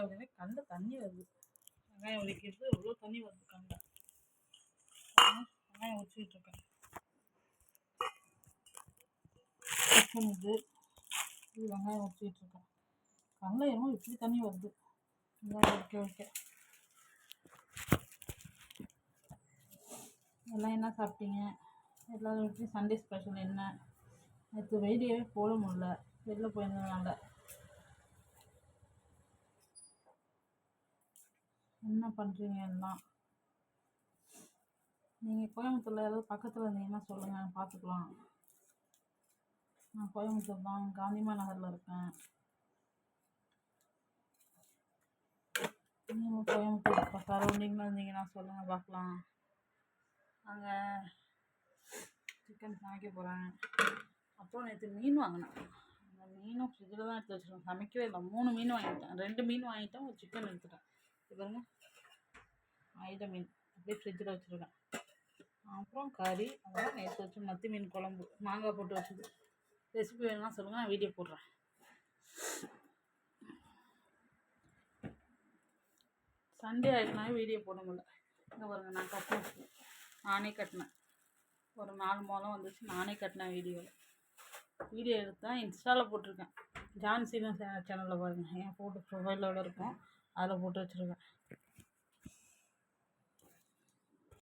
அப்படின்னா கண்ணில் தண்ணி வருது. வெங்காயம் உரிக்கிறது எவ்வளோ தண்ணி வருது கண்ணில். வெங்காயம் உரிச்சிக்கிட்டு இருக்கேன். சிக்கன் இது வெங்காயம் உரிச்சிக்கிட்டு இருக்கேன். கண்ணில் என்னமோ இப்படி தண்ணி வருது. வெங்காயம் உரிக்க எல்லாம் என்ன சாப்பிட்டீங்க? எல்லாரும் வீட்லையும் சண்டே ஸ்பெஷல் என்ன? நேற்று வீடியோவே போட முடியல, வெளில போயிருந்ததுனால. என்ன பண்ணுறீங்க எல்லாம்? நீங்கள் கோயம்புத்தூரில் ஏதாவது பக்கத்தில் இருந்தீங்கன்னா சொல்லுங்கள், பார்த்துக்கலாம். நான் கோயம்புத்தூர் தான், காந்திமா நகரில் இருக்கேன். நீங்கள் கோயம்புத்தூர் இப்போ சரௌண்டிங்கில் இருந்தீங்கன்னா சொல்லுங்கள், பார்க்கலாம். அங்கே சிக்கன் சமைக்க போகிறேன். அப்புறம் நேற்று மீன் வாங்கினேன். அந்த மீனும் ஃப்ரிட்ஜில் தான் எடுத்து வச்சுருக்கேன். சமைக்கவே இல்லை. 3 மீன் வாங்கிட்டேன். 2 மீன் வாங்கிட்டேன், ஒரு சிக்கன் எடுத்துட்டேன். இது பாருங்க, ஐட மீன் அப்படியே ஃப்ரிட்ஜில் வச்சுருக்கேன். அப்புறம் கறி, அப்புறம் நேற்று வச்சு மத்தி மீன் குழம்பு மாங்காய் போட்டு வச்சுது. ரெசிபி வேணும்னா சொல்லுங்கள், நான் வீடியோ போடுறேன். சண்டே ஆகிடுனாவே வீடியோ போட முடியல. இங்கே பாருங்க, நான் கட்டினேன், நானே கட்டினேன். ஒரு 4 மாதம் வந்துச்சு, நானே கட்டினேன். வீடியோ எடுத்து தான் இன்ஸ்டாவில் போட்டிருக்கேன். ஜான்சின்னு சேனலில் பாருங்கள், என் ஃபோட்டோ ப்ரொஃபைலோடு இருக்கும், அதில் போட்டு வச்சுருக்கேன்.